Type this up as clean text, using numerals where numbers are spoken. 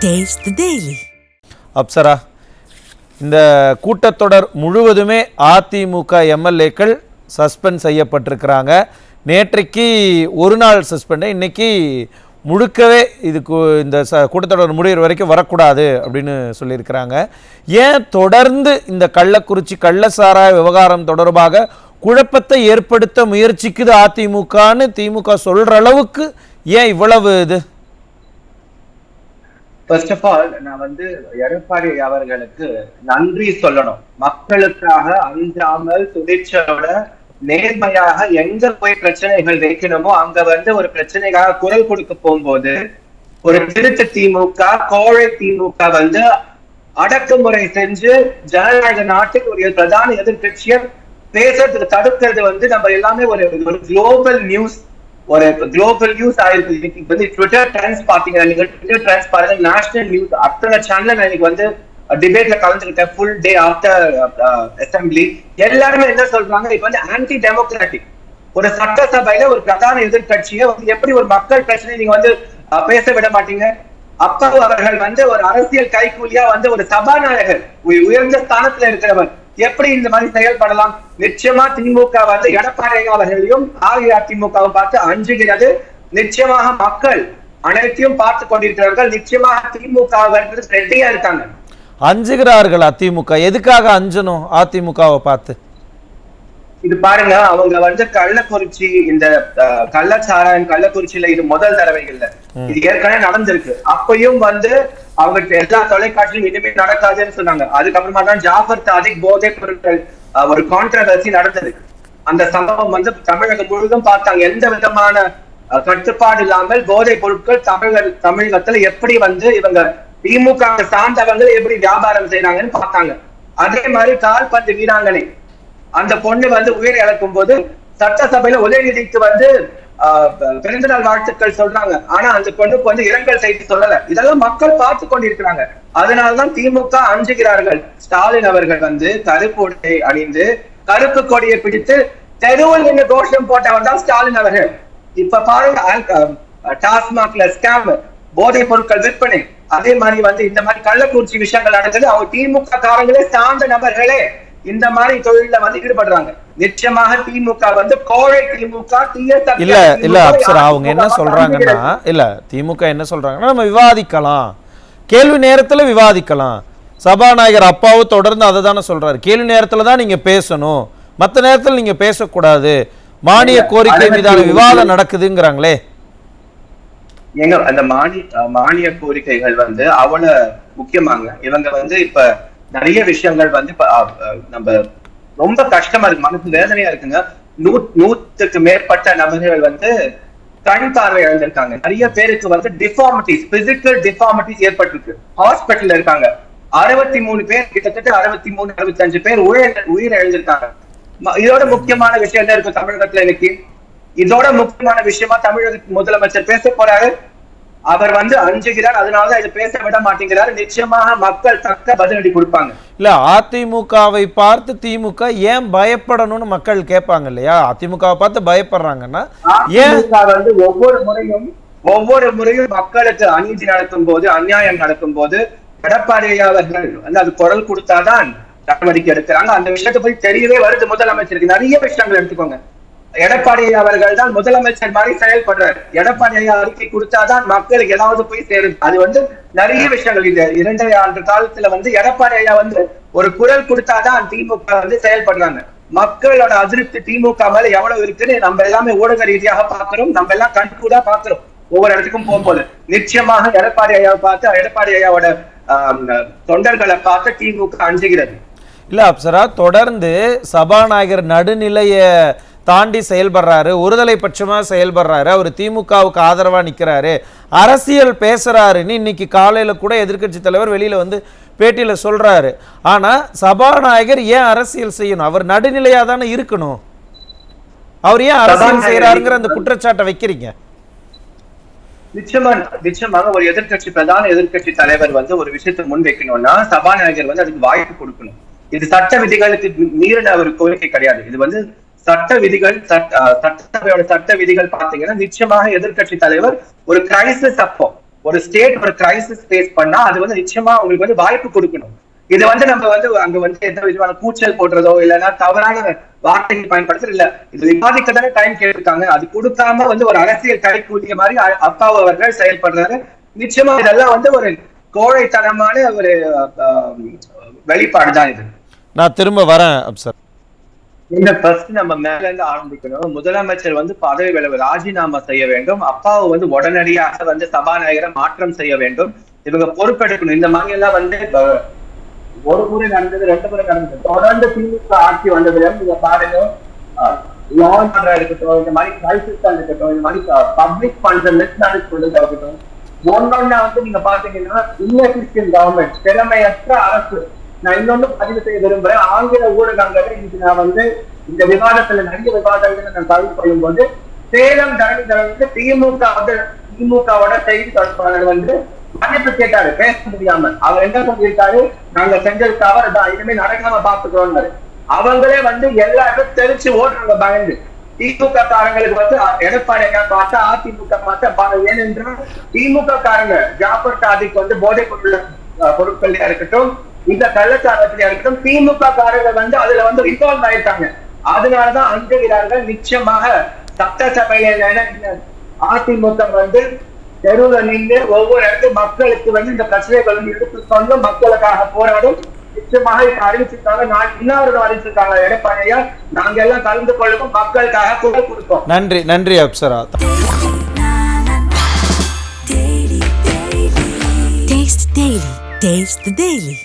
Taste the Daily. Apsara, இந்த கூட்டத்தொடர் முழுவதுமே அதிமுக எம்எல்ஏக்கள் சஸ்பெண்ட் செய்யப்பட்டிருக்கிறாங்க. நேற்றைக்கு ஒரு நாள் சஸ்பெண்டு, இன்னைக்கு முழுக்கவே இதுக்கு இந்த கூட்டத்தொடர் முடிகிற வரைக்கும் வரக்கூடாது அப்படின்னு சொல்லியிருக்கிறாங்க. ஏன் தொடர்ந்து இந்த கள்ளக்குறிச்சி கள்ளசாராய விவகாரம் தொடர்பாக குழப்பத்தை ஏற்படுத்த முயற்சிக்குது அதிமுகன்னு திமுக சொல்கிற அளவுக்கு ஏன் இவ்வளவு இது? ஃபர்ஸ்ட் ஆஃப் ஆல் நான் எடப்பாடி அவர்களுக்கு நன்றி சொல்லணும். மக்களுக்காக அஞ்சாமல் துணிச்சலோட நேர்மையாக எங்க போய் பிரச்சனைகள் வைக்கணுமோ அங்க ஒரு பிரச்சனைக்காக குரல் கொடுக்க போகும்போது ஒரு திருத்த திமுக கோழை திமுக அடக்குமுறை செஞ்சு ஜனநாயக நாட்டுக்கு ஒரு பிரதான எதிர்கட்சியை பேசுறதுக்கு தடுக்கிறது நம்ம எல்லாமே ஒரு குளோபல் நியூஸ் ஆயிருக்கு. ட்விட்டர் ட்ரெண்ட்ஸ் பாத்தீங்கன்னா நீங்க ட்விட்டர் ட்ரெண்ட்ஸ் பாருங்க, நேஷனல் நியூஸ் அத்தனை சேனல் இன்னைக்கு டிபேட்ல கலந்துருக்கேன். ஃபுல் டே ஆஃப்டர் அசம்பிளி எல்லாருமே என்ன சொல்றாங்க, இப்ப ஆன்டி டெமோக்ராட்டிக் ஒரு சட்டசபையில ஒரு பிரதான எதிர்கட்சியை எப்படி ஒரு மக்கள் பிரச்சனை நீங்க பேச விட மாட்டீங்க. அப்பா அவர்கள் ஒரு அரசியல் கைக்கூலியா ஒரு சபாநாயகர் உயர்ந்த ஸ்தானத்துல இருக்கிறவர் எப்படி இந்த மாதிரி செயல்படலாம்? நிச்சயமா திமுக எடப்பாடி அவர்களையும் அஇஅதிமுகவும் பார்த்து அஞ்சுகிறது. நிச்சயமாக மக்கள் அனைத்தையும் பார்த்து கொண்டிருக்கிறார்கள். நிச்சயமாக திமுக ரெட்டியா இருக்காங்க. அஞ்சுகிறார்கள் அதிமுக. எதுக்காக அஞ்சணும் அதிமுகவை பார்த்து? இது பாருங்க, அவங்க கள்ளக்குறிச்சி இந்த கள்ளச்சாராயம் கள்ளக்குறிச்சியில இது முதல் தடவைகள்ல இது ஏற்கனவே நடந்திருக்கு. அப்பயும் அவங்க எல்லா தொலைக்காட்சியும் இனிமே நடக்காதுன்னு சொன்னாங்க. அதுக்கப்புறமா தான் ஜாஃபர் சாதிக் போதைப் பொருட்கள் ஒரு கான்ட்ரவர்சி நடந்தது. அந்த சம்பவம் தமிழகம் முழுவதும் பார்த்தாங்க. எந்த விதமான கட்டுப்பாடு இல்லாமல் போதைப் பொருட்கள் தமிழகத்துல எப்படி இவங்க திமுக சார்ந்தவங்க எப்படி வியாபாரம் செய்யறாங்கன்னு பார்த்தாங்க. அதே மாதிரி கால்பந்து வீராங்கனை அந்த பொண்ணு உயிரை இழக்கும் போது சட்டசபையில உதயநிதிக்கு பிறந்தநாள் வாழ்த்துக்கள் சொல்றாங்க. ஆனா அந்த பொண்ணுக்கு இரங்கல் செய்தி சொல்லல. இதெல்லாம் மக்கள் பார்த்து கொண்டிருக்கிறாங்க. அதனால்தான் திமுக அஞ்சுகிறார்கள். ஸ்டாலின் அவர்கள் கருப்பு உடை அணிந்து கருப்பு கொடியை பிடித்து தெருவில் நின்று கோஷம் போட்டவர் தான் ஸ்டாலின் அவர்கள். இப்ப பாருங்க, டாஸ்மாக்ல ஸ்கேம், போதைப் பொருட்கள் விற்பனை, அதே மாதிரி இந்த மாதிரி கள்ளக்குறிச்சி விஷயங்கள் நடந்தது. அவங்க திமுக காரங்களே சார்ந்த நபர்களே இந்த மாதிரி தொழில ஈடுபடுறாங்க. நிச்சயமாக திமுக கோழை திமுக இல்ல அப்சரா, அவங்க என்ன சொல்றாங்கன்னா, இல்ல திமுக என்ன சொல்றாங்கன்னா, நம்ம விவாதிக்கலாம், கேள்வி நேரத்துல விவாதிக்கலாம். சபாநாயகர் அப்பாவும் தொடர்ந்து அதை தானே சொல்றாரு, கேள்வி நேரத்துல தான் நீங்க பேசணும், மற்ற நேரத்துல நீங்க பேசக்கூடாது, மானிய கோரிக்கை மீதான விவாதம் நடக்குதுங்கிறாங்களே. எங்க அந்த மானிய கோரிக்கைகள் அவ்வளவு முக்கியமாங்க. இவங்க இப்ப நிறைய விஷயங்கள் நம்ம ரொம்ப கஷ்டமா இருக்கு, மனசு வேதனையா இருக்குங்க. 100க்கு மேற்பட்ட நபர்கள் கண் பார்வை இழந்திருக்காங்க. நிறைய பேருக்கு டிஃபார்மிட்டிஸ், பிசிக்கல் டிஃபார்மிட்டிஸ் ஏற்பட்டிருக்கு, ஹாஸ்பிட்டல்ல இருக்காங்க. 63 பேர், கிட்டத்தட்ட 63 65 பேர் உயிர் இழந்திருக்காங்க. இதோட முக்கியமான விஷயம் என்ன இருக்கு தமிழகத்துல இன்னைக்கு? இதோட முக்கியமான விஷயமா தமிழக முதலமைச்சர் பேச போறாரு. அவர் அஞ்சுகிறார், அதனாலதான் இதை பேச விட மாட்டேங்கிறார். நிச்சயமாக மக்கள் தக்க பதிலடி கொடுப்பாங்க. இல்ல, அதிமுகவை பார்த்து திமுக ஏன் பயப்படணும்னு மக்கள் கேட்பாங்க இல்லையா? அதிமுகவை பார்த்து பயப்படுறாங்கன்னா ஒவ்வொரு முறையும் மக்களுக்கு அநீதி நடக்கும் போது, அநியாயம் நடக்கும் போது எடப்பாடி அவர்கள் அது குரல் கொடுத்தாதான் நடவடிக்கை எடுக்கிறாங்க. அந்த விஷயத்தை போய் தெரியவே வருது முதலமைச்சருக்கு. நிறைய விஷயங்கள் எடுத்துக்கோங்க. எடப்பாடி அவர்கள் தான் முதலமைச்சர் மாதிரி செயல்படுறாரு. எடப்பாடி ஐயா அறிக்கை கொடுத்தாதான் மக்களுக்கு ஏதாவது போய் சேருது. அது நிறைய விஷயங்கள். இந்த 2.5 ஆண்டு காலத்துல எடப்பாடி ஐயா ஒரு குரல் கொடுத்தாதான் திமுக செயல்படுறாங்க. மக்களோட அதிருப்தி திமுக மேல எவ்வளவு இருக்குன்னு நம்ம எல்லாமே ஊடக ரீதியாக பாக்குறோம், நம்ம எல்லாம் கண்கூடா பாக்குறோம். ஒவ்வொரு இடத்துக்கும் போகும்போது நிச்சயமாக எடப்பாடி ஐயாவை பார்த்து, எடப்பாடி ஐயாவோட தொண்டர்களை பார்த்து திமுக அஞ்சுகிறது. இல்ல அப்சரா, தொடர்ந்து சபாநாயகர் நடுநிலைய தாண்டி செயல்படுறாரு, ஒருதலை பட்சமா செயல்படுறாரு, அவர் திமுகவுக்கு ஆதரவா நிக்கிறாரு, அரசியல் பேசுறாருன்னு இன்னைக்கு காலையில கூட எதிர்கட்சி தலைவர் வெளியில பேட்டியில சொல்றாரு. ஆனா சபாநாயகர் ஏன் அரசியல் செய்யணும்? அவர் நடுநிலையா தானே இருக்கணும். அவர் ஏன் அரசியல் செய்யறாருங்கிற அந்த குற்றச்சாட்டை வைக்கிறீங்க? நிச்சயமாக ஒரு பிரதான எதிர்கட்சி தலைவர் ஒரு விஷயத்தை முன் வைக்கணும்னா சபாநாயகர் அதுக்கு வாய்ப்பு கொடுக்கணும். இது சட்ட விதிகளுக்கு மீறின ஒரு கோரிக்கை கிடையாது. இது சட்ட விதிகள், சட்டசபையோட சட்ட விதிகள் பாத்தீங்கன்னா நிச்சயமாக எதிர்கட்சி தலைவர் ஒரு கிரைசிஸ் அப்போ ஒரு ஸ்டேட் ஒரு கிரைசிஸ் ஃபேஸ் பண்ணா அது வந்து நிச்சயமா அவங்களுக்கு வந்து வாய்ப்பு கொடுக்கணும். இது வந்து நம்ம வந்து அங்க வந்து எந்த விதமான கூச்சல் போடுறதோ இல்லைன்னா தவறான வார்த்தைகள் பயன்படுத்துறது இல்ல. இது விவாதிக்க தானே டைம் கேட்டிருக்காங்க. அது கொடுக்காம வந்து ஒரு அரசியல் கைக்கூலிய மாதிரி அப்பாவு அவர்கள் செயல்படுறாரு. நிச்சயமா இதெல்லாம் வந்து ஒரு கோழைத்தனமான ஒரு வெளிப்பாடுதான் இது. நான் திரும்ப வரேன் அப்சர். இந்த ஃபர்ஸ்ட் நம்ம மேல இருந்து ஆரம்பிக்கணும். முதலமைச்சர் வந்து பதவி விலகு ராஜினாமா செய்ய வேண்டும். அப்பாவு வந்து உடனடியாக வந்து சபாநாயகரை மாற்றம் செய்ய வேண்டும். இவங்க பொறுப்பெடுக்கணும். இந்த மாதிரி எல்லாம் வந்து ஒரு முறை நடந்தது, 2 முறை நடந்தது. தொடர்ந்து திமுக ஆட்சி வந்ததுல நீங்க பாருங்க, இருக்கட்டும், இந்த மாதிரி கிரைசிஸ் இருக்கட்டும், இந்த மாதிரி பப்ளிக் ஃபண்ட்ஸ் மிஸ்மேனேஜ்மெண்ட் இருக்கட்டும், ஒன்னொன்னா வந்து நீங்க பாத்தீங்கன்னா இன்எஃபிஷியன்ட் கவர்மெண்ட், திறமையற்ற அரசு. நான் இன்னொன்னு பதிவு செய்ய விரும்புறேன். ஆங்கில ஊடகங்களை இன்னைக்கு நான் வந்து இந்த விவாதத்துல நிறைய விவாதங்களை நான் பதிவு செய்யும் போது சேலம் தரணி திமுகவோட செய்தி தொடர்பாளர் வந்து மன்னிப்பு கேட்டாரு, பேச முடியாம. அவர் என்ன சொல்லியிருக்காரு, நாங்க செஞ்சது தவறு தான், இனிமே நடக்காம பாத்துக்கிறோம். அவங்களே வந்து எல்லாரும் தெரிச்சு ஓடுறாங்க பயந்து. திமுக காரங்களுக்கு வந்து எடப்பாடி பார்த்தா அதிமுக பார்த்தா ஏனென்றால் திமுக காரங்க ஜாபர் சாதிக்கு வந்து போதை பொருட்கள் இருக்கட்டும், இந்த கள்ளச்சாரத்திலே இருக்கட்டும், திமுக காரங்க வந்து அதுல வந்து இன்வால்வ் ஆயிருக்காங்க. அதனாலதான் அஞ்சுகிறார்கள். நிச்சயமாக சட்டசபையில அதிமுக வந்து தெருவில் நின்று ஒவ்வொரு இடத்துல மக்களுக்கு வந்து இந்த பிரச்சனைகள் எடுத்து சொந்த மக்களுக்காக போராடும். நிச்சயமாக இப்ப அறிவிச்சிருக்காங்க. நான் இன்னொரு அறிவிச்சிருக்காங்க எடப்பாடியா, நாங்க எல்லாம் கலந்து கொள்ளும், மக்களுக்காக குரல் கொடுப்போம். நன்றி நன்றி அப்சரா. Taste the Daily.